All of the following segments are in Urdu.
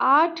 8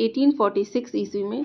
1846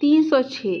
306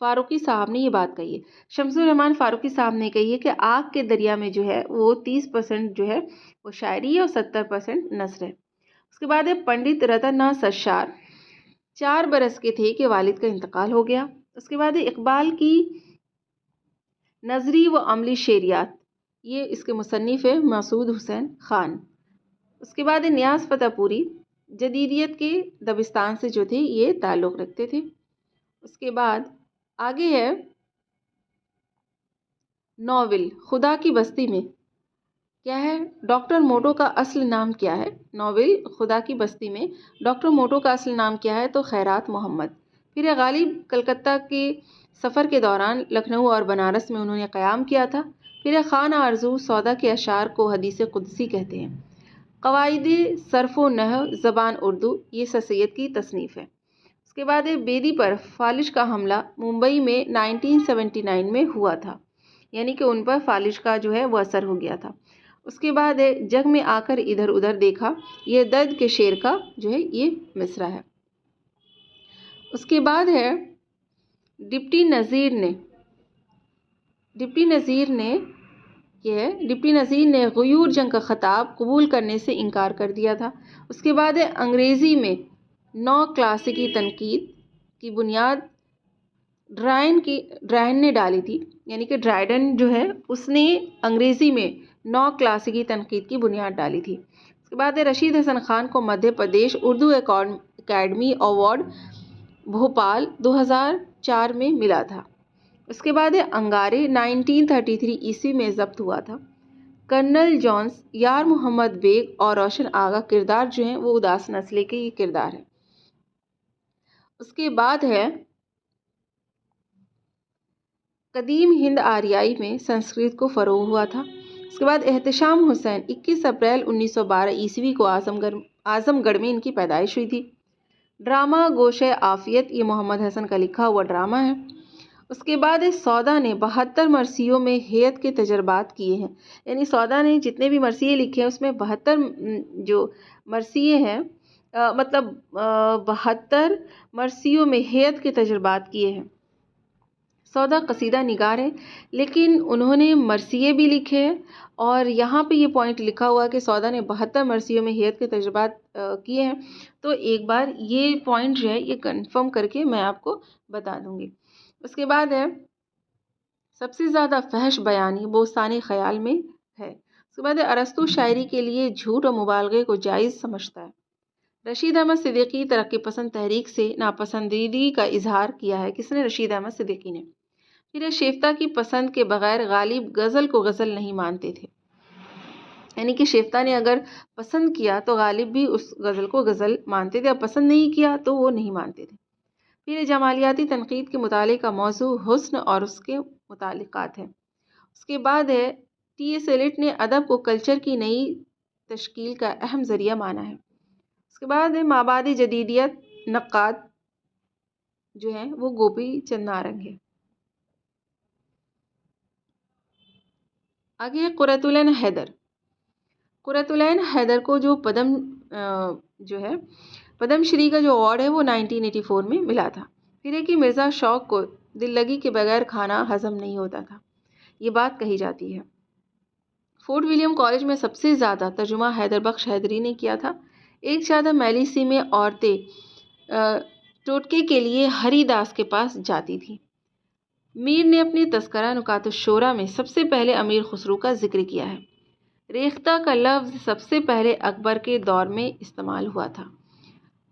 فاروقی صاحب نے یہ بات کہی ہے. شمس الرحمان فاروقی صاحب نے کہی ہے کہ آگ کے دریا میں جو ہے وہ 30% جو ہے وہ شاعری ہے اور 70% نثر ہے. اس کے بعد ہے پنڈت رتن ناتھ سرشار. 4 برس کے تھے کہ والد کا انتقال ہو گیا. اس کے بعد ہے اقبال کی نظری و عملی شعریات. یہ اس کے مصنف ہے مسعود حسین خان. اس کے بعد ہے نیاز فتح پوری. جدیدیت کے دبستان سے جو تھے یہ تعلق رکھتے تھے. اس کے بعد آگے ہے ناول خدا کی بستی میں. کیا ہے؟ ڈاکٹر موٹو کا اصل نام کیا ہے؟ ناول خدا کی بستی میں ڈاکٹر موٹو کا اصل نام کیا ہے؟ تو خیرات محمد. پھر غالب کلکتہ کے سفر کے دوران لکھنؤ اور بنارس میں انہوں نے قیام کیا تھا. پھر خانہ آرزو سودا کے اشعار کو حدیث قدسی کہتے ہیں. قواعد صرف و نحو زبان اردو یہ سر سید کی تصنیف ہے. اس کے بعد بیدی پر فالج کا حملہ ممبئی میں 1979 میں ہوا تھا، یعنی کہ ان پر فالج کا جو ہے وہ اثر ہو گیا تھا. اس کے بعد جگ میں آ کر ادھر ادھر دیکھا، یہ درد کے شعر کا جو ہے یہ مصرع ہے. اس کے بعد ہے ڈپٹی نذیر نے غیور جنگ کا خطاب قبول کرنے سے انکار کر دیا تھا. اس کے بعد انگریزی میں نو کلاسیکی تنقید کی بنیاد ڈرائن نے ڈالی تھی، یعنی کہ ڈرائڈن جو ہے اس نے انگریزی میں نو کلاسیکی تنقید کی بنیاد ڈالی تھی. اس کے بعد رشید حسن خان کو مدھیہ پردیش اردو اکیڈمی ایوارڈ بھوپال 2004 میں ملا تھا. اس کے بعد انگارے 1933 عیسوی میں ضبط ہوا تھا. کرنل جونز، یار محمد بیگ اور روشن آغا کردار جو ہیں وہ اداس نسلے کے یہ کردار ہے. اس کے بعد ہے قدیم ہند آریائی میں سنسکرت کو فروغ ہوا تھا. اس کے بعد احتشام حسین 21 اپریل 1912 عیسوی کو اعظم گڑھ میں ان کی پیدائش ہوئی تھی. ڈرامہ گوشہ عافیت یہ محمد حسن کا لکھا ہوا ڈرامہ ہے. اس کے بعد سودا نے 72 مرثیوں میں ہیئت کے تجربات کیے ہیں، یعنی سودا نے جتنے بھی مرثیے لکھے ہیں اس میں 72 جو مرثیے ہیں 72 مرثیوں میں ہیئت کے تجربات کیے ہیں. سودا قصیدہ نگار ہے لیکن انہوں نے مرثیے بھی لکھے ہیں، اور یہاں پہ یہ پوائنٹ لکھا ہوا کہ سودا نے 72 مرثیوں میں ہیئت کے تجربات کیے ہیں. تو ایک بار یہ پوائنٹ جو ہے یہ کنفرم کر کے میں آپ کو بتا دوں گی. اس کے بعد ہے سب سے زیادہ فحش بیانی بوستان خیال میں ہے. اس کے بعد ارسطو شاعری کے لیے جھوٹ اور مبالغے کو جائز سمجھتا ہے. رشید احمد صدیقی ترقی پسند تحریک سے ناپسندیدگی کا اظہار کیا ہے. کس نے؟ رشید احمد صدیقی نے. پھر شیفتہ کی پسند کے بغیر غالب غزل کو غزل نہیں مانتے تھے، یعنی کہ شیفتہ نے اگر پسند کیا تو غالب بھی اس غزل کو غزل مانتے تھے، اور پسند نہیں کیا تو وہ نہیں مانتے تھے. پھر جمالیاتی تنقید کے مطالعے کا موضوع حسن اور اس کے متعلقات ہے. اس کے بعد ہے ٹی ایس ایلیٹ نے ادب کو کلچر کی نئی تشکیل کا اہم ذریعہ مانا ہے. اس کے بعد ہے مابعد جدیدیت نقاد جو ہیں وہ گوپی چند نارنگ ہے. آگے قرۃ العین حیدر. قرۃ العین حیدر کو جو پدم شری کا جو ایوارڈ ہے وہ 1984 میں ملا تھا. پھر ہے کہ مرزا شوق کو دل لگی کے بغیر کھانا ہضم نہیں ہوتا تھا، یہ بات کہی جاتی ہے. فورٹ ولیم کالج میں سب سے زیادہ ترجمہ حیدر بخش حیدری نے کیا تھا. ایک شادہ میلیسی میں عورتیں ٹوٹکے کے لیے ہری داس کے پاس جاتی تھیں. میر نے اپنے تذکرہ نکات الشورى میں سب سے پہلے امیر خسرو کا ذکر کیا ہے. ریختہ کا لفظ سب سے پہلے اکبر کے دور میں استعمال ہوا تھا.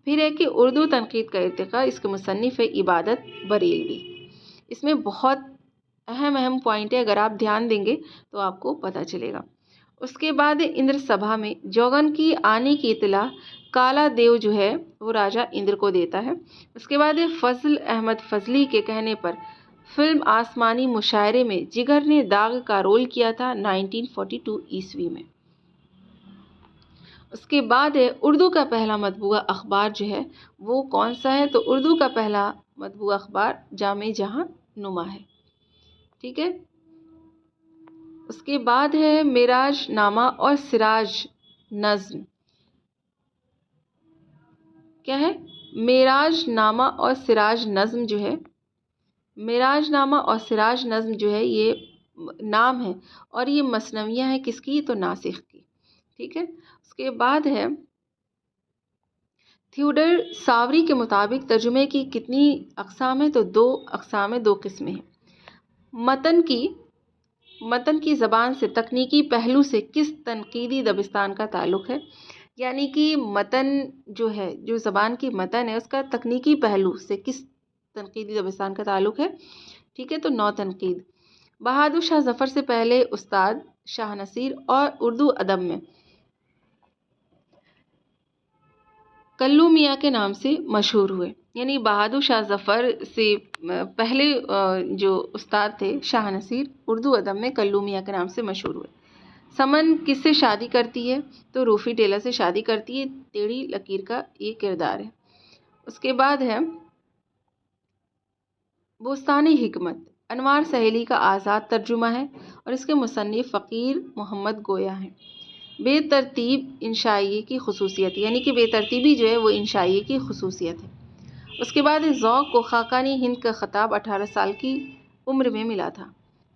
پھر ہے کہ اردو تنقید کا ارتقاء. اس کے مصنف ہے عبادت بریلوی. اس میں بہت اہم پوائنٹ ہے، اگر آپ دھیان دیں گے تو آپ کو پتہ چلے گا. اس کے بعد اندر سبھا میں جوگن کی آنے کی اطلاع کالا دیو جو ہے وہ راجہ اندر کو دیتا ہے. اس کے بعد فضل احمد فضلی کے کہنے پر فلم آسمانی مشاعرے میں جگر نے داغ کا رول کیا تھا 1942 عیسوی میں. اس کے بعد اردو کا پہلا مطبوعہ اخبار جو ہے وہ کون سا ہے؟ تو اردو کا پہلا مطبوعہ اخبار جامع جہاں نما ہے. ٹھیک ہے. اس کے بعد ہے معراج نامہ اور سراج نظم. کیا ہے؟ معراج نامہ اور سراج نظم جو ہے معراج نامہ اور سراج نظم جو ہے یہ نام ہے، اور یہ مثنویاں ہیں کس کی؟ تو ناسخ کی، ٹھیک ہے۔ اس کے بعد ہے تھیوڈر ساوری کے مطابق ترجمے کی کتنی اقسام ہیں؟ تو 2 اقسام ہیں، 2 قسمیں ہیں۔ متن کی زبان سے تکنیکی پہلو سے کس تنقیدی دبستان کا تعلق ہے؟ یعنی کہ متن جو ہے، جو زبان کی متن ہے، اس کا تکنیکی پہلو سے کس تنقیدی دبستان کا تعلق ہے؟ ٹھیک ہے، تو نو تنقید۔ بہادر شاہ ظفر سے پہلے استاد شاہ نصیر اور اردو ادب میں کلو میاں کے نام سے مشہور ہوئے، یعنی بہادر شاہ ظفر سے پہلے جو استاد تھے شاہ نصیر، اردو ادب میں کلو میاں کے نام سے مشہور ہوئے۔ سمن کس سے شادی کرتی ہے؟ تو روفی ٹیلر سے شادی کرتی ہے، ٹیڑھی لکیر کا یہ کردار ہے۔ اس کے بعد ہے بوستان حکمت، انوار سہیلی کا آزاد ترجمہ ہے، اور اس کے مصنف فقیر محمد گویا ہیں۔ بے ترتیب انشائیے کی خصوصیت، یعنی کہ بے ترتیبی جو ہے وہ انشائیے کی خصوصیت ہے۔ اس کے بعد ذوق کو خاقانی ہند کا خطاب 18 سال کی عمر میں ملا تھا۔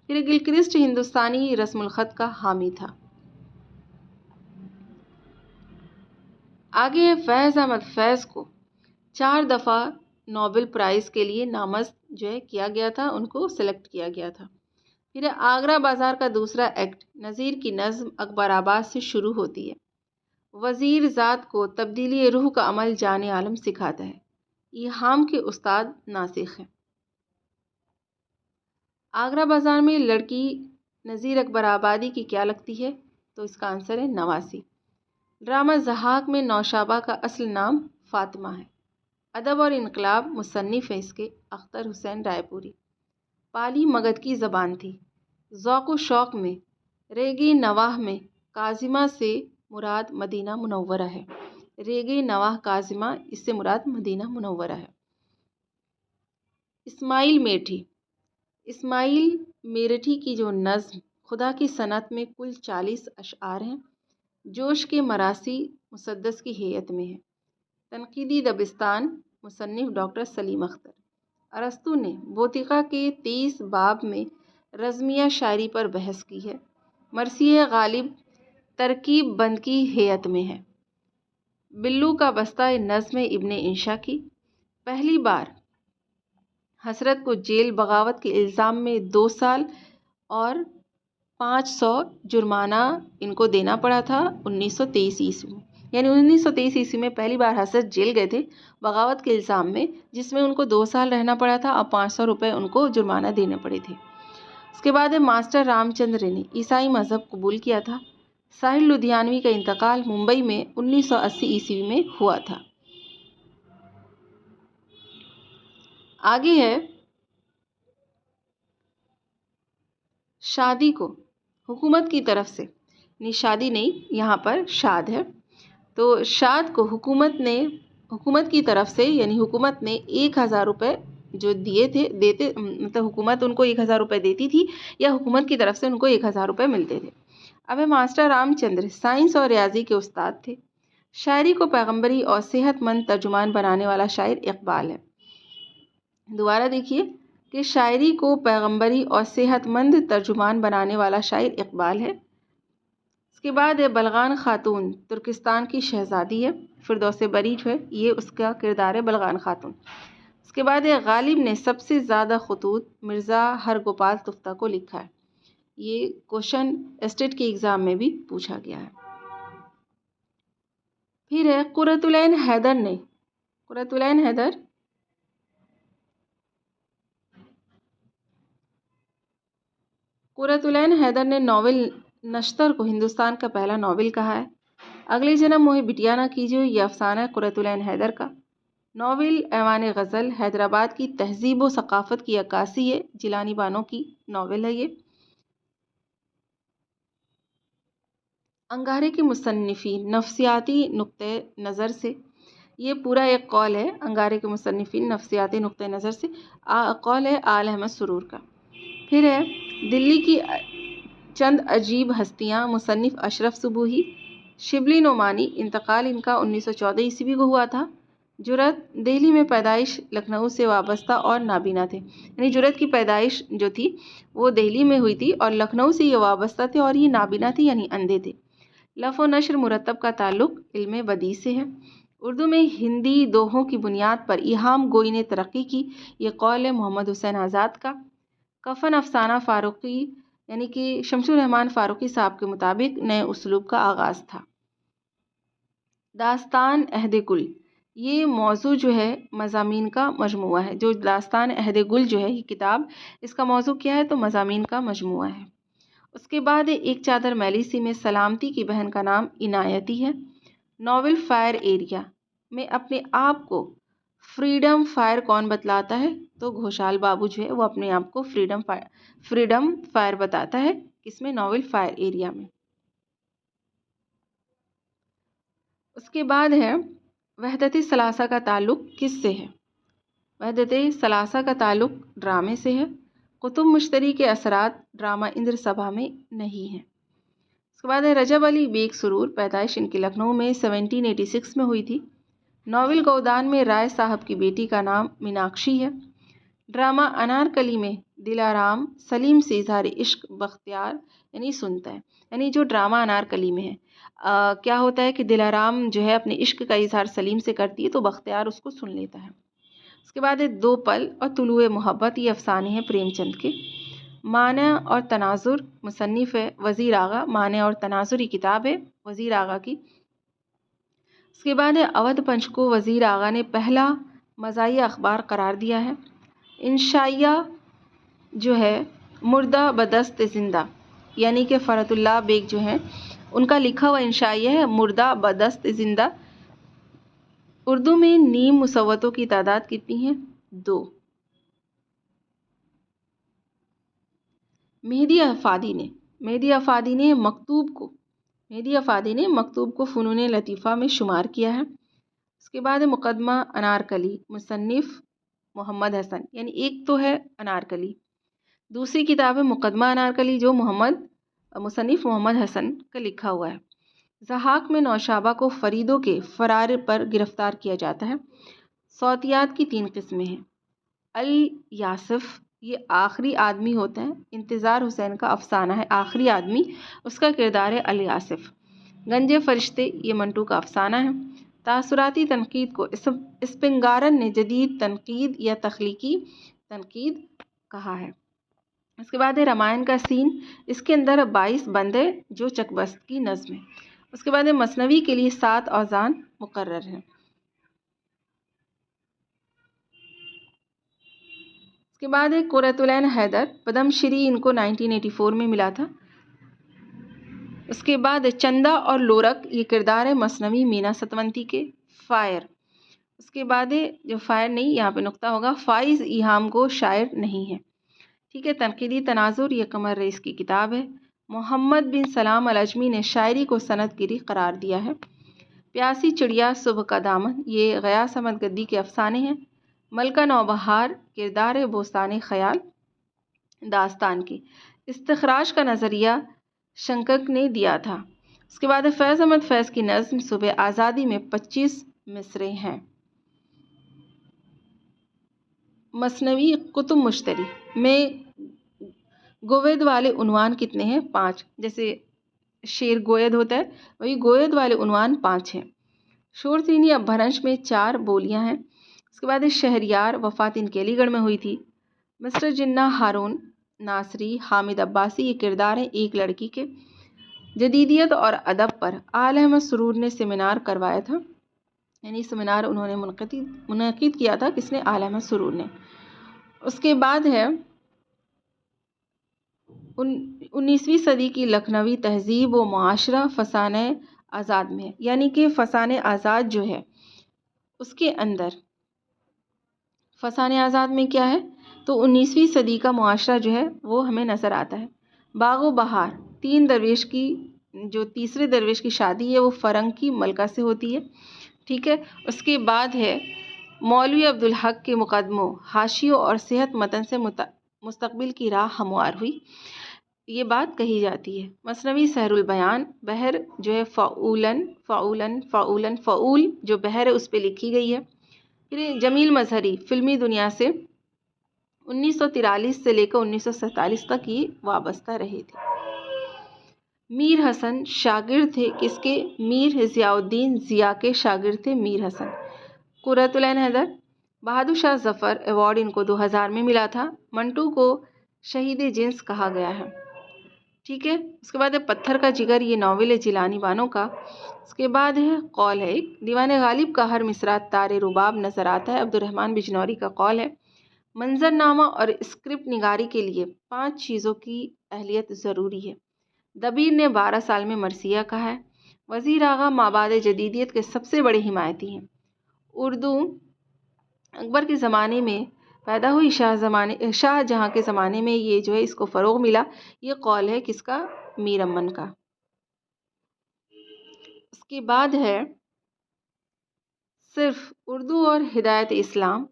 پھر گلکرسٹ ہندوستانی رسم الخط کا حامی تھا۔ آگے فیض احمد فیض کو 4 دفعہ نوبل پرائز کے لیے نامزد جو ہے کیا گیا تھا، ان کو سلیکٹ کیا گیا تھا۔ پھر آگرہ بازار کا دوسرا ایکٹ نظیر کی نظم اکبر آباد سے شروع ہوتی ہے۔ وزیر ذات کو تبدیلی روح کا عمل جان عالم سکھاتا ہے، ایہام کے استاد ناسخ ہیں۔ آگرہ بازار میں لڑکی نظیر اکبر آبادی کی کیا لگتی ہے؟ تو اس کا آنسر ہے نواسی۔ ڈرامہ ضحاک میں نوشابہ کا اصل نام فاطمہ ہے۔ ادب اور انقلاب مصنف ہے اس کے اختر حسین رائے پوری۔ پالی مگدھ کی زبان تھی۔ ذوق و شوق میں ریگِ نواح میں کاظمہ سے مراد مدینہ منورہ ہے۔ ریگِ نواح کاظمہ، اس سے مراد مدینہ منورہ ہے۔ اسماعیل میٹھی، اسماعیل میرٹھی کی جو نظم خدا کی صنعت میں کل 40 اشعار ہیں، جوش کے مراسی مسدس کی ہیئت میں ہے۔ تنقیدی دبستان، مصنف ڈاکٹر سلیم اختر۔ ارسطو نے بوتیقا کے 23 باب میں رزمیہ شاعری پر بحث کی ہے۔ مرثیہ غالب ترکیب بند کی ہیئت میں ہے۔ بلو کا بستہ نظم ابن انشا کی۔ پہلی بار حسرت کو جیل بغاوت کے الزام میں 2 سال اور 500 جرمانہ ان کو دینا پڑا تھا 1923 عیسوی میں، یعنی 1923 عیسوی میں پہلی بار حسرت جیل گئے تھے بغاوت کے الزام میں، جس میں ان کو 2 سال رہنا پڑا تھا اور 500 روپے ان کو جرمانہ دینے پڑے تھے۔ اس کے بعد ماسٹر رام چندر نے عیسائی مذہب قبول کیا تھا۔ ساحل لدھیانوی کا انتقال ممبئی میں 1980 عیسوی میں ہوا تھا۔ آگے ہے شادی کو حکومت کی طرف سے، نہیں شادی نہیں، یہاں پر شاد ہے، تو شاد کو حکومت کی طرف سے، یعنی حکومت نے 1000 روپے جو مطلب حکومت ان کو 1000 روپے دیتی تھی یا حکومت کی طرف سے ان کو 1000 روپے ملتے تھے۔ اب ماسٹر رام چندر سائنس اور ریاضی کے استاد تھے۔ شاعری کو پیغمبری اور صحت مند ترجمان بنانے والا شاعر اقبال ہے۔ دوبارہ دیکھیے کہ شاعری کو پیغمبری اور صحت مند ترجمان بنانے والا شاعر اقبال ہے۔ اس کے بعد بلغان خاتون ترکستان کی شہزادی ہے۔ فردوس بری جو ہے یہ اس کا کردار ہے، بلغان خاتون۔ اس کے بعد غالب نے سب سے زیادہ خطوط مرزا ہرگوپال تفتہ کو لکھا ہے۔ یہ کوشچن اسٹیٹ کے ایگزام میں بھی پوچھا گیا ہے۔ پھر ہے قرۃ العین حیدر نے ناول نشتر کو ہندوستان کا پہلا ناول کہا ہے۔ اگلے جنم موئے بٹیا نہ کیجیے، یہ افسانہ ہے قرۃ العین حیدر کا۔ ناول ایوان غزل حیدرآباد کی تہذیب و ثقافت کی عکاسی ہے، جیلانی بانو کی ناول ہے یہ۔ انگارے کے مصنفین نفسیاتی نقطۂ نظر سے، یہ پورا ایک قول ہے، انگارے کے مصنفین نفسیاتی نقطۂ نظر سے، قول ہے آل احمد سرور کا۔ پھر ہے دلی کی چند عجیب ہستیاں، مصنف اشرف صبوحی۔ شبلی نعمانی، انتقال ان کا 1914 عیسوی کو ہوا تھا۔ جرأت دہلی میں پیدائش، لکھنؤ سے وابستہ اور نابینا تھے، یعنی جرأت کی پیدائش جو تھی وہ دہلی میں ہوئی تھی اور لکھنؤ سے یہ وابستہ تھے اور یہ نابینا تھے یعنی اندھے تھے۔ لف و نشر مرتب کا تعلق علم بدیع سے ہے۔ اردو میں ہندی دوہوں کی بنیاد پر ایہام گوئی نے ترقی کی، یہ قول ہے محمد حسین آزاد کا۔ کفن افسانہ فاروقی یعنی کہ شمس الرحمن فاروقی صاحب کے مطابق نئے اسلوب کا آغاز تھا۔ داستان عہد گل، یہ موضوع جو ہے مضامین کا مجموعہ ہے۔ جو داستان عہد گل جو ہے یہ کتاب، اس کا موضوع کیا ہے تو مضامین کا مجموعہ ہے۔ اس کے بعد ایک چادر میلی سی میں سلامتی کی بہن کا نام عنایتی ہے۔ ناول فائر ایریا میں اپنے آپ کو فریڈم فائر کون بتلاتا ہے تو گھوشال بابو جو ہے وہ اپنے آپ کو فریڈم فائر بتاتا ہے، کس میں؟ ناول فائر ایریا میں۔ اس کے بعد ہے وحدت ثلاثہ کا تعلق کس سے ہے؟ وحدت ثلاثہ کا تعلق ڈرامے سے ہے۔ قطب مشتری کے اثرات ڈرامہ اندر سبھا میں نہیں ہیں۔ اس کے بعد ہے رجب علی بیگ سرور، پیدائش ان کی لکھنؤ میں 1786 میں ہوئی تھی۔ ناول گودان میں رائے صاحب کی بیٹی کا نام میناکشی ہے۔ ڈرامہ انارکلی میں دلارام سلیم سے اظہار عشق بختیار یعنی سنتا ہے، یعنی جو ڈرامہ انارکلی میں ہے کیا ہوتا ہے کہ دلارام جو ہے اپنے عشق کا اظہار سلیم سے کرتی ہے تو بختیار اس کو سن لیتا ہے۔ اس کے بعد ہے دو پل اور طلوع محبت، یہ افسانے ہیں پریم چند کے۔ معنی اور تناظر، مصنف ہے وزیر آغا، معنی اور تناظر یہ کتاب ہے وزیر آغا کی۔ اس کے بعد ہے اودھ پنچ کو وزیر آغا نے پہلا مزاحیہ اخبار قرار دیا ہے۔ انشائیہ جو ہے مردہ بدست زندہ، یعنی کہ فرحت اللہ بیگ جو ہیں ان کا لکھا ہوا انشائیہ ہے مردہ بدست زندہ۔ اردو میں نیم مصوتوں کی تعداد کتنی ہے؟ 2۔ مہدی افادی نے مکتوب کو فنون لطیفہ میں شمار کیا ہے۔ اس کے بعد مقدمہ انارکلی، مصنف محمد حسن، یعنی ایک تو ہے انارکلی، دوسری کتاب ہے مقدمہ انارکلی جو مصنف محمد حسن کا لکھا ہوا ہے۔ ضحاک میں نوشابہ کو فریدوں کے فرار پر گرفتار کیا جاتا ہے۔ صوتیات کی 3 قسمیں ہیں۔ الیاسف، یہ آخری آدمی ہوتا ہے، انتظار حسین کا افسانہ ہے آخری آدمی، اس کا کردار ہے الیاسف۔ گنج فرشتے، یہ منٹو کا افسانہ ہے۔ تاثراتی تنقید کو اسپنگارن نے جدید تنقید یا تخلیقی تنقید کہا ہے۔ اس کے بعد ہے رامائن کا سین، اس کے اندر 22 بند ہے جو چکبست کی نظم ہے۔ اس کے بعد ہے مثنوی کے لیے 7 اوزان مقرر ہیں۔ اس کے بعد ہے قرۃ العین حیدر، پدم شری ان کو 1984 میں ملا تھا۔ اس کے بعد چندا اور لورک، یہ کردار ہے مثنوی مینا ستونتی کے۔ فائر، اس کے بعد جو فائر نہیں یہاں پہ نقطہ ہوگا، فائز ایہام کو شاعر نہیں ہے، ٹھیک ہے۔ تنقیدی تناظر، یہ قمر رئیس کی کتاب ہے۔ محمد بن سلام العجمی نے شاعری کو صنعت گری قرار دیا ہے۔ پیاسی چڑیا صبح کا دامن، یہ غیاث احمد گدی کے افسانے ہیں۔ ملکہ نوبہار، کردار ہے بوستان خیال داستان کی۔ استخراج کا نظریہ شنکر نے دیا تھا۔ اس کے بعد فیض احمد فیض کی نظم صبح آزادی میں 25 مصرعے ہیں۔ مثنوی قطب مشتری میں گوید والے عنوان کتنے ہیں؟ 5، جیسے شیر گوید ہوتا ہے وہی گوید والے عنوان 5 ہیں۔ شورسینی اپبھرنش میں 4 بولیاں ہیں۔ اس کے بعد شہریار، وفات ان کی علی گڑھ میں ہوئی تھی۔ مسٹر جناح ہارون ناصری، حامد عباسی، یہ کردار ہیں ایک لڑکی کے۔ جدیدیت اور ادب پر آل احمد سرور نے سیمینار کروایا تھا، یعنی سیمینار انہوں نے منعقد کیا تھا، کس نے؟ آل احمد سرور نے۔ اس کے بعد ہے 19ویں صدی کی لکھنوی تہذیب و معاشرہ فسانہ آزاد میں ہے، یعنی کہ فسانہ آزاد جو ہے اس کے اندر فسانہ آزاد میں کیا ہے تو 19ویں صدی کا معاشرہ جو ہے وہ ہمیں نظر آتا ہے۔ باغ و بہار، تیسرے درویش کی شادی ہے وہ فرنگ کی ملکہ سے ہوتی ہے، ٹھیک ہے۔ اس کے بعد ہے مولوی عبدالحق کے مقدموں، حاشیوں اور صحت متن سے مستقبل کی راہ ہموار ہوئی، یہ بات کہی جاتی ہے۔ مثنوی سحر البیان، بحر جو ہے فعول جو بحر ہے اس پہ لکھی گئی ہے۔ پھر جمیل مظہری فلمی دنیا سے 1943 سے لے کر 1947 تک یہ وابستہ رہے تھے۔ میر حسن شاگرد تھے کس کے؟ میر ضیاء الدین ضیاء کے شاگرد تھے میر حسن۔ قرۃ العین حیدر، بہادر شاہ ظفر ایوارڈ ان کو 2000 میں ملا تھا۔ منٹو کو شہید جنس کہا گیا ہے، ٹھیک ہے۔ اس کے بعد ہے پتھر کا جگر، یہ ناول ہے جیلانی بانو کا۔ اس کے بعد ہے قول ہے، ایک دیوان غالب کا ہر مصرع تار رباب نظر آتا ہے، عبد الرحمن بجنوری کا قول ہے۔ منظر نامہ اور اسکرپٹ نگاری کے لیے 5 چیزوں کی اہلیت ضروری ہے۔ دبیر نے 12 سال میں مرثیہ کہا ہے۔ وزیر آغا مابعد جدیدیت کے سب سے بڑے حمایتی ہیں۔ اردو اکبر کے زمانے میں پیدا ہوئی، شاہ جہاں کے زمانے میں یہ جو ہے اس کو فروغ ملا۔ یہ قول ہے کس کا؟ میر امن کا۔ اس کے بعد ہے صرف اردو اور ہدایت اسلام،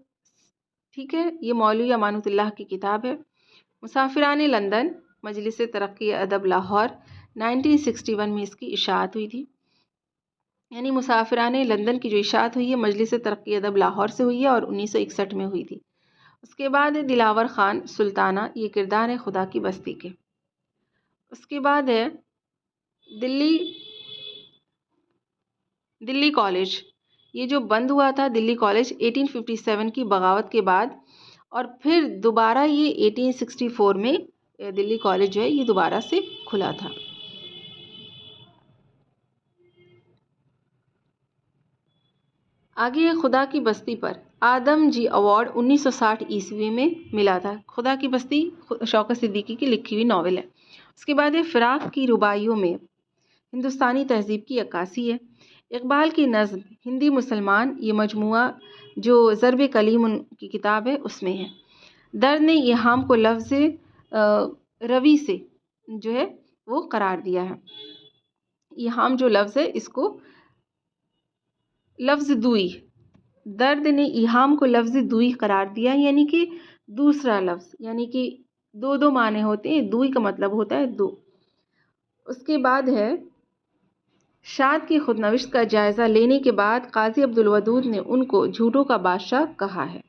ٹھیک ہے، یہ مولوی امانت اللہ کی کتاب ہے۔ مسافران لندن، مجلس ترقی ادب لاہور، 1961 میں اس کی اشاعت ہوئی تھی۔ یعنی مسافران لندن کی جو اشاعت ہوئی ہے مجلس ترقی ادب لاہور سے ہوئی ہے اور 1961 میں ہوئی تھی۔ اس کے بعد ہے دلاور خان سلطانہ، یہ کردار ہے خدا کی بستی کے۔ اس کے بعد ہے دلی کالج، یہ جو بند ہوا تھا دلی کالج 1857 کی بغاوت کے بعد، اور پھر دوبارہ یہ 1864 میں دلی کالج جو ہے یہ دوبارہ سے کھلا تھا۔ آگے خدا کی بستی پر آدم جی ایوارڈ 1960 عیسوی میں ملا تھا۔ خدا کی بستی شوکت صدیقی کی لکھی ہوئی ناول ہے۔ اس کے بعد ہے فراق کی رباعیوں میں ہندوستانی تہذیب کی عکاسی ہے۔ اقبال کی نظم ہندی مسلمان، یہ مجموعہ جو ضرب کلیم ان کی کتاب ہے اس میں ہے۔ درد نے ایہام کو لفظ روی سے جو ہے وہ قرار دیا ہے۔ ایہام جو لفظ ہے اس کو لفظ دوئی، درد نے ایہام کو لفظ دوئی قرار دیا، یعنی کہ دوسرا لفظ، یعنی کہ دو معنی ہوتے ہیں، دوئی کا مطلب ہوتا ہے دو۔ اس کے بعد ہے شاد کی خود نوشت کا جائزہ لینے کے بعد قاضی عبدالودود نے ان کو جھوٹوں کا بادشاہ کہا ہے۔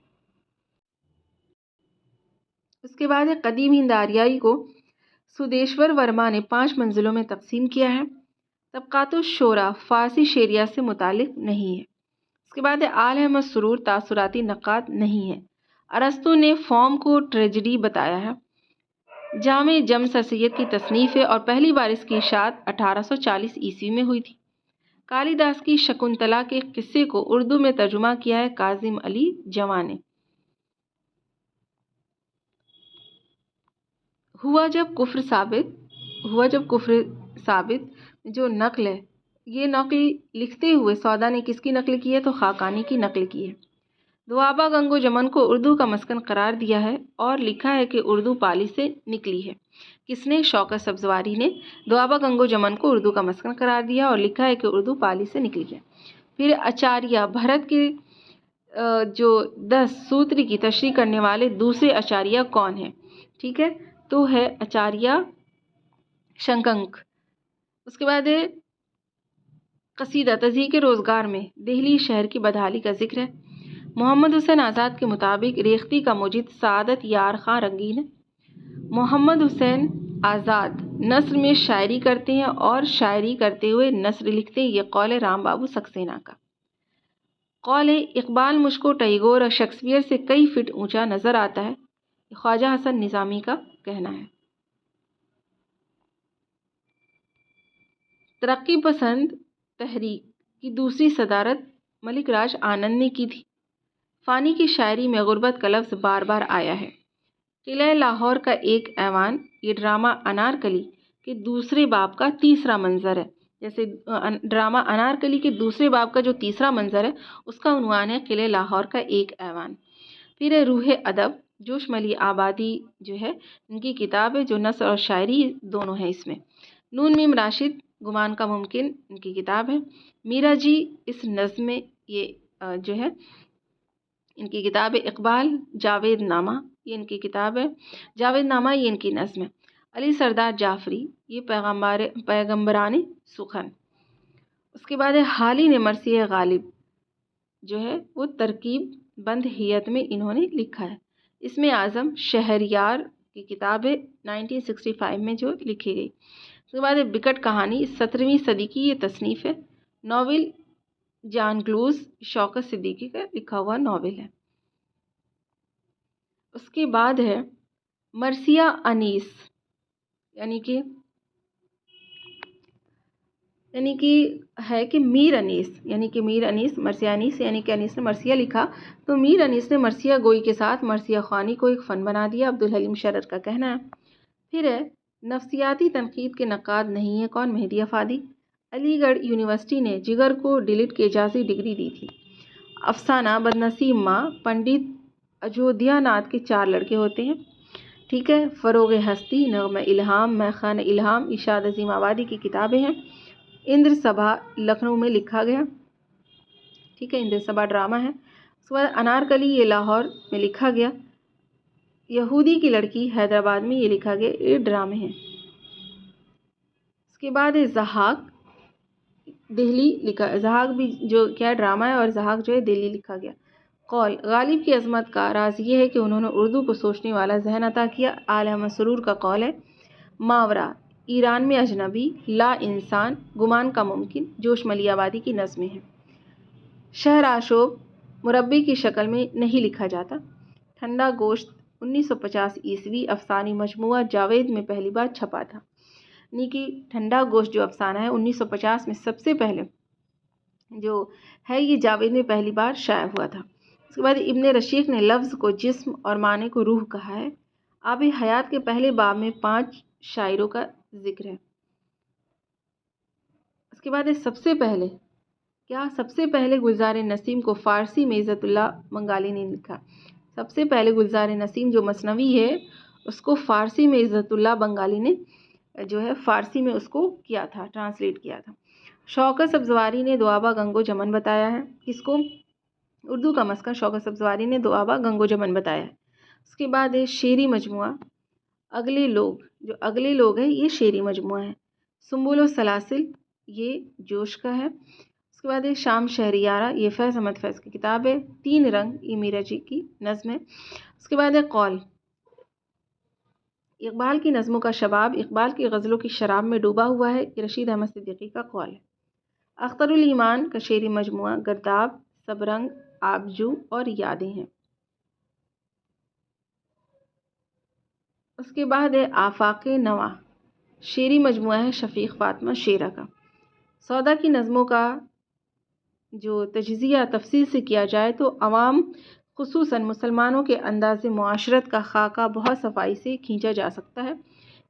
اس کے بعد ہے قدیم ہند آریائی کو سودیشور ورما نے 5 منزلوں میں تقسیم کیا ہے۔ طبقات الشورى فارسی شعریہ سے متعلق نہیں ہے۔ اس کے بعد ہے آل احمد سرور تاثراتی نقاد نہیں ہے۔ ارسطو نے فارم کو ٹریجڈی بتایا ہے۔ جامع جم سر سید کی تصنیف ہے اور پہلی بار اس کی اشاعت 1840 عیسوی میں ہوئی تھی۔ کالی داس کی شکنتلا کے قصے کو اردو میں ترجمہ کیا ہے کاظم علی جواں نے۔ ہوا جب کفر ثابت جو نقل ہے، یہ نقل لکھتے ہوئے سودا نے کس کی نقل کی ہے؟ تو خاقانی کی نقل کی ہے۔ دوآبہ گنگ و جمن کو اردو کا مسکن قرار دیا ہے اور لکھا ہے کہ اردو پالی سے نکلی ہے۔ کس نے؟ شوکت سبزواری نے دوآبہ گنگ و جمن کو اردو کا مسکن قرار دیا اور لکھا ہے کہ اردو پالی سے نکلی ہے۔ پھر آچاریہ بھرت کے جو 10 سوتر کی تشریح کرنے والے دوسرے آچاریہ کون ہیں؟ ٹھیک ہے، تو ہے آچاریہ شنکنک۔ اس کے بعد ہے قصیدہ تضحیک روزگار میں دہلی شہر کی بدحالی کا ذکر ہے۔ محمد حسین آزاد کے مطابق ریختہ کا موجد سعادت یار خاں رنگین ہے۔ محمد حسین آزاد نثر میں شاعری کرتے ہیں اور شاعری کرتے ہوئے نثر لکھتے ہیں، یہ قول ہے رام بابو سکسینہ کا۔ قول ہے اقبال مجھ کو ٹیگور اور شیکسپیئر سے کئی فٹ اونچا نظر آتا ہے، یہ خواجہ حسن نظامی کا کہنا ہے۔ ترقی پسند تحریک کی دوسری صدارت ملک راج آنند نے کی تھی۔ فانی کی شاعری میں غربت کا لفظ بار بار آیا ہے۔ قلعہ لاہور کا ایک ایوان، یہ ڈرامہ انارکلی کے دوسرے باب کا تیسرا منظر ہے۔ جیسے ڈرامہ انارکلی کے دوسرے باب کا جو تیسرا منظر ہے اس کا عنوان ہے قلعہ لاہور کا ایک ایوان۔ پھر ہے روح ادب، جوش ملی آبادی جو ہے ان کی کتاب ہے جو نثر اور شاعری دونوں ہیں اس میں۔ نون میم راشد گمان کا ممکن ان کی کتاب ہے۔ میرا جی اس نظم میں، یہ جو ہے ان کی کتاب ہے۔ اقبال جاوید نامہ، یہ ان کی کتاب ہے۔ جاوید نامہ یہ ان کی نظم ہے۔ علی سردار جعفری، یہ پیغمبران سخن۔ اس کے بعد ہے حالی نے مرثیہ غالب جو ہے وہ ترکیب بند ہیت میں انہوں نے لکھا ہے۔ اس میں اعظم شہریار کی کتاب ہے 1965 میں جو لکھی گئی۔ اس کے بعد بکٹ کہانی 17ویں صدی کی یہ تصنیف ہے۔ ناول جان گلوز شوکت صدیقی کا لکھا ہوا ناول ہے۔ اس کے بعد ہے مرثیہ انیس یعنی کہ ہے کہ میر انیس مرثیہ انیس یعنی کہ انیس نے مرثیہ لکھا تو میر انیس نے مرثیہ گوئی کے ساتھ مرثیہ خوانی کو ایک فن بنا دیا، عبدالحلیم شرر کا کہنا ہے۔ پھر ہے نفسیاتی تنقید کے نقاد نہیں ہے کون؟ مہدی افادی۔ علی گڑھ یونیورسٹی نے جگر کو ڈیلیٹ کی اجازی ڈگری دی تھی۔ افسانہ بدنصیب ماں پنڈت اجودھیا ناتھ کے 4 لڑکے ہوتے ہیں، ٹھیک ہے۔ فروغ ہستی، نغمہ الہام، میخانہ الہام ارشاد عظیم آبادی کی کتابیں ہیں۔ اندر سبھا لکھنؤ میں لکھا گیا، ٹھیک ہے، اندر سبھا ڈرامہ ہے۔ اس کے بعد انارکلی یہ لاہور میں لکھا گیا۔ یہودی کی لڑکی حیدرآباد میں یہ لکھا گیا، یہ ڈرامے ہیں۔ اس کے بعد ہے زحاق دہلی لکھا، زحاق بھی جو کیا ڈرامہ ہے اور زحاق جو ہے دہلی لکھا گیا۔ قول غالب کی عظمت کا راز یہ ہے کہ انہوں نے اردو کو سوچنے والا ذہن عطا کیا۔ آل احمد سرور کا قول ہے ماورا ایران میں اجنبی، لا انسان، گمان کا ممکن، جوش ملی آبادی کی نظمیں ہیں۔ شہر آشوب مربع کی شکل میں نہیں لکھا جاتا۔ ٹھنڈا گوشت 1950 عیسوی افسانوی مجموعہ جاوید میں پہلی بار چھپا تھا، یعنی کہ ٹھنڈا گوشت جو افسانہ ہے 1950 میں سب سے پہلے جو ہے یہ جاوید میں پہلی بار شائع ہوا تھا۔ اس کے بعد ابن رشیق نے لفظ کو جسم اور معنی کو روح کہا ہے۔ آب حیات کے پہلے باب میں 5 شاعروں کا ذکر ہے۔ اس کے بعد سب سے پہلے گلزار نسیم کو فارسی میں عزت اللہ بنگالی نے لکھا۔ سب سے پہلے گلزار نسیم جو مثنوی ہے اس کو فارسی میں عزت اللہ بنگالی نے جو ہے فارسی میں اس کو کیا تھا، ٹرانسلیٹ کیا تھا۔ شوکت سبزواری نے دوآبا گنگو جمن بتایا ہے، کس کو؟ اردو کا مسکن شوکت سبزواری نے دوآبا گنگو جمن بتایا ہے۔ اس کے بعد ہے شعری مجموعہ اگلے لوگ ہے یہ شعری مجموعہ ہے۔ سنبل و سلاسل یہ جوش کا ہے۔ اس کے بعد ہے شام شہریارہ یہ فیض احمد فیض کی کتاب ہے۔ 3 رنگ یہ میرا جی کی نظم ہے۔ اس کے بعد ہے قول اقبال کی نظموں کا شباب اقبال کی غزلوں کی شراب میں ڈوبا ہوا ہے، یہ رشید احمد صدیقی کا قول ہے۔ اختر الایمان کا شعری مجموعہ گرداب، سب رنگ، آبجو اور یادیں ہیں۔ اس کے بعد ہے آفاق نواں شعری مجموعہ ہے شفیق فاطمہ شیرہ کا۔ سودا کی نظموں کا جو تجزیہ تفصیل سے کیا جائے تو عوام خصوصاً مسلمانوں کے انداز معاشرت کا خاکہ بہت صفائی سے کھینچا جا سکتا ہے،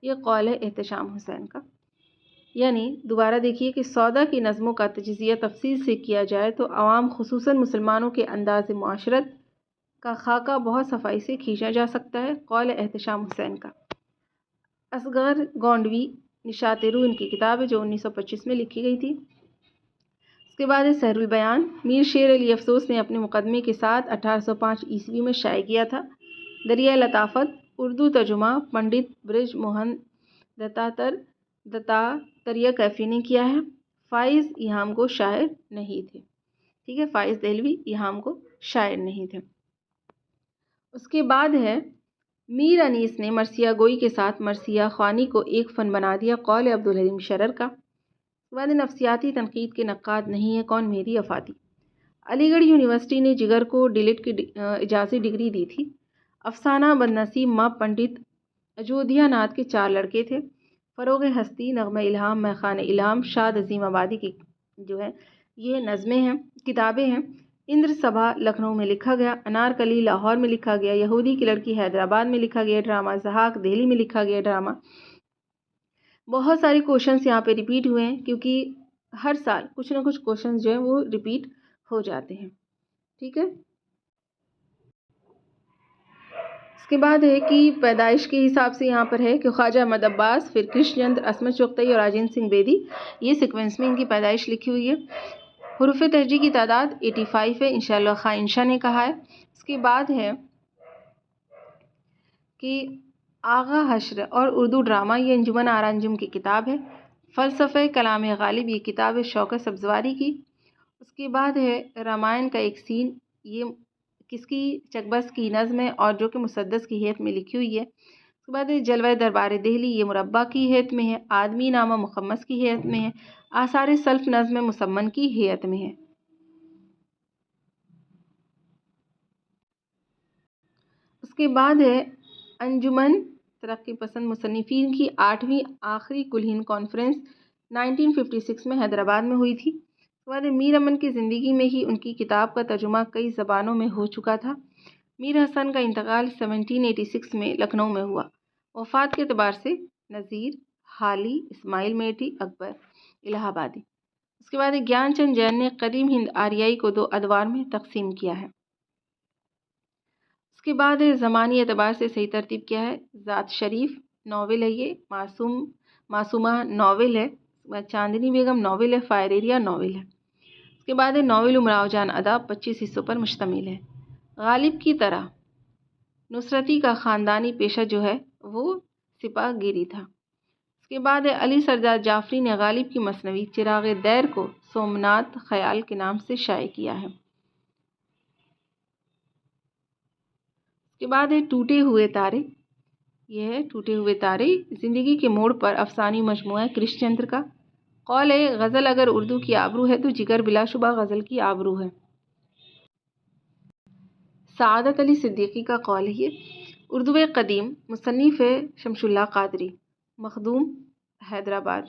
یہ قول ہے احتشام حسین کا۔ یعنی دوبارہ دیکھیے کہ سودا کی نظموں کا تجزیہ تفصیل سے کیا جائے تو عوام خصوصاً مسلمانوں کے انداز معاشرت کا خاکہ بہت صفائی سے کھینچا جا سکتا ہے، قول احتشام حسین کا۔ اصغر گونڈوی نشاط روح ان کی کتاب ہے جو 1925 میں لکھی گئی تھی۔ اس کے بعد ہے سحر البیان میر شیر علی افسوس نے اپنے مقدمے کے ساتھ 1805 عیسوی میں شائع کیا تھا۔ دریائے لطافت اردو ترجمہ پنڈت برج موہن دتاتریہ کیفی نے کیا ہے۔ فائز ایہام کو شاعر نہیں تھے، ٹھیک ہے، فائز دہلوی ایہام کو شاعر نہیں تھے۔ اس کے بعد ہے میر انیس نے مرثیہ گوئی کے ساتھ مرثیہ خوانی کو ایک فن بنا دیا، قول عبدالحلیم شرر کا۔ اس کے بعد نفسیاتی تنقید کے نقاد نہیں ہے کون؟ مہدی افادی۔ علی گڑھ یونیورسٹی نے جگر کو ڈیلیٹ کی اجازی ڈگری دی تھی۔ افسانہ بدنصیب ماں پنڈت اجودھیا ناتھ کے 4 لڑکے تھے۔ فروغ ہستی، نغمہ الہام، میخانہ الہام ارشاد عظیم آبادی کی جو ہے یہ نظمیں ہیں، کتابیں ہیں۔ اندر سبھا لکھنؤ میں لکھا گیا۔ انارکلی لاہور میں لکھا گیا۔ یہودی کی لڑکی حیدرآباد میں لکھا گیا ڈرامہ۔ زحاق دہلی میں لکھا گیا ڈرامہ۔ بہت سارے کوشچنس یہاں پہ ریپیٹ ہوئے ہیں کیونکہ ہر سال کچھ نہ کچھ کوشچنس جو ہیں وہ ریپیٹ ہو جاتے ہیں، ٹھیک ہے۔ اس کے بعد ہے کہ پیدائش کے حساب سے یہاں پر ہے کہ خواجہ احمد عباس، پھر کرشن چندر، عصمت چغتائی اور راجندر سنگھ بیدی، یہ سیکوینس میں ان کی پیدائش لکھی ہوئی ہے۔ حروف تہجی کی تعداد 85 ہے، انشاءاللہ خواہ انشا نے کہا ہے۔ اس کے بعد ہے کہ آغا حشر اور اردو ڈرامہ یہ انجمن آرا انجم کی کتاب ہے۔ فلسفہ کلام غالب یہ کتاب ہے شوکت سبزواری کی۔ اس کے بعد ہے رامائن کا ایک سین، یہ کس کی؟ چکبست کی نظم ہے اور جو کہ مسدس کی حیث میں لکھی ہوئی ہے۔ اس کے بعد ہے جلوہ دربار دہلی، یہ مربع کی حیث میں ہے۔ آدمی نامہ مخمس کی حیث میں ہے۔ آثار سلف نظم مسمن کی حیث میں ہے۔ اس کے بعد ہے انجمن ترقی پسند مصنفین کی 8ویں آخری کل ہند کانفرنس 1956 میں حیدرآباد میں ہوئی تھی۔ اس کے بعد میر امن کی زندگی میں ہی ان کی کتاب کا ترجمہ کئی زبانوں میں ہو چکا تھا۔ میر حسن کا انتقال 1786 میں لکھنؤ میں ہوا۔ وفات کے اعتبار سے نذیر، حالی، اسماعیل میٹھی، اکبر الہ آبادی۔ اس کے بعد گیان چند جین نے قدیم ہند آریائی کو 2 ادوار میں تقسیم کیا ہے۔ اس کے بعد زمانی اعتبار سے صحیح ترتیب کیا ہے؟ ذات شریف ناول ہے، یہ معصومہ ناول ہے، چاندنی بیگم ناول ہے، فائر ایریا ناول ہے۔ اس کے بعد ناول امراؤ جان ادا 25 حصوں پر مشتمل ہے۔ غالب کی طرح نصرتی کا خاندانی پیشہ جو ہے وہ سپاہ گیری تھا۔ اس کے بعد علی سردار جعفری نے غالب کی مثنوی چراغ دیر کو سومنات خیال کے نام سے شائع کیا ہے۔ اس کے بعد ٹوٹے ہوئے تارے، یہ ہے ٹوٹے ہوئے تارے زندگی کے موڑ پر افسانوی مجموعہ ہے کرش چندر کا۔ قول ہے غزل اگر اردو کی آبرو ہے تو جگر بلا شبہ غزل کی آبرو ہے۔ سعادت علی صدیقی کا قول ہے یہ۔ اردو قدیم مصنف ہے شمس اللہ قادری، مخدوم حیدرآباد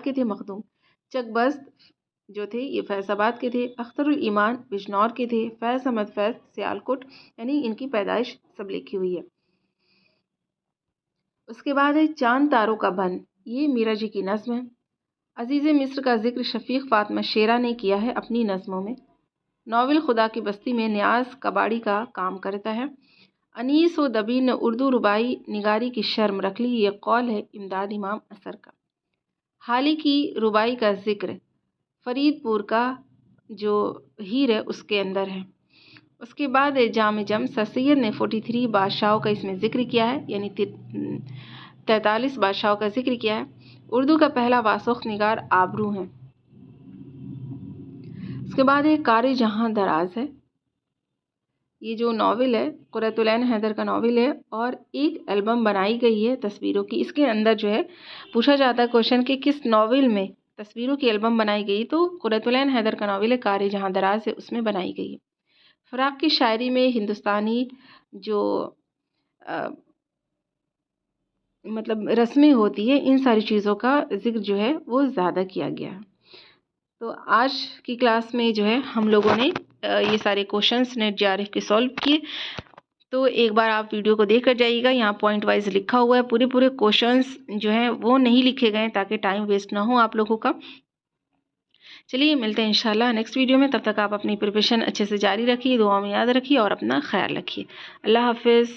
کے تھے مخدوم۔ چکبست جو تھے یہ فیض آباد کے تھے۔ اختر الایمان بجنور کے تھے۔ فیض احمد فیض سیالکوٹ، یعنی ان کی پیدائش سب لکھی ہوئی ہے۔ اس کے بعد چاند تاروں کا بن، یہ میرا جی کی نظم ہے۔ عزیز مصر کا ذکر شفیق فاطمہ شیرہ نے کیا ہے اپنی نظموں میں۔ ناول خدا کی بستی میں نیاز کباڑی کا کام کرتا ہے۔ انیس و دبیر نے اردو رباعی نگاری کی شرم رکھ لی، یہ قول ہے امداد امام اثر کا۔ حالی کی رباعی کا ذکر فرید پور کا جو ہیر ہے اس کے اندر ہے۔ اس کے بعد جام جم سر سید نے 43 بادشاہوں کا اس میں ذکر کیا ہے، یعنی 43 بادشاہوں کا ذکر کیا ہے۔ اردو کا پہلا واسخ نگار آبرو ہے۔ اس کے بعد کار جہاں دراز ہے، یہ جو ناول ہے قرۃ العین حیدر کا ناول ہے اور ایک البم بنائی گئی ہے تصویروں کی۔ اس کے اندر جو ہے پوچھا جاتا ہے کوشچن کہ کس ناول میں تصویروں کی البم بنائی گئی، تو قرۃ العین حیدر کا ناول ہے کار جہاں دراز ہے، اس میں بنائی گئی ہے۔ فراق کی شاعری میں ہندوستانی جو مطلب رسمیں ہوتی ہے ان ساری چیزوں کا ذکر جو ہے وہ زیادہ کیا گیا ہے۔ تو آج کی کلاس میں جو ہے ہم لوگوں نے یہ سارے کوشچنس نیٹ جے آر ایف کے سولو کیے۔ تو ایک بار آپ ویڈیو کو دیکھ کر جائیے گا، یہاں پوائنٹ وائز لکھا ہوا ہے، پورے کوشچنس جو ہیں وہ نہیں لکھے گئے تاکہ ٹائم ویسٹ نہ ہو آپ لوگوں کا۔ چلیے ملتے ہیں انشاءاللہ نیکسٹ ویڈیو میں، تب تک آپ اپنی پریپریشن اچھے سے جاری رکھیے، دعا میں یاد رکھیے اور اپنا خیال رکھیے۔ اللہ حافظ۔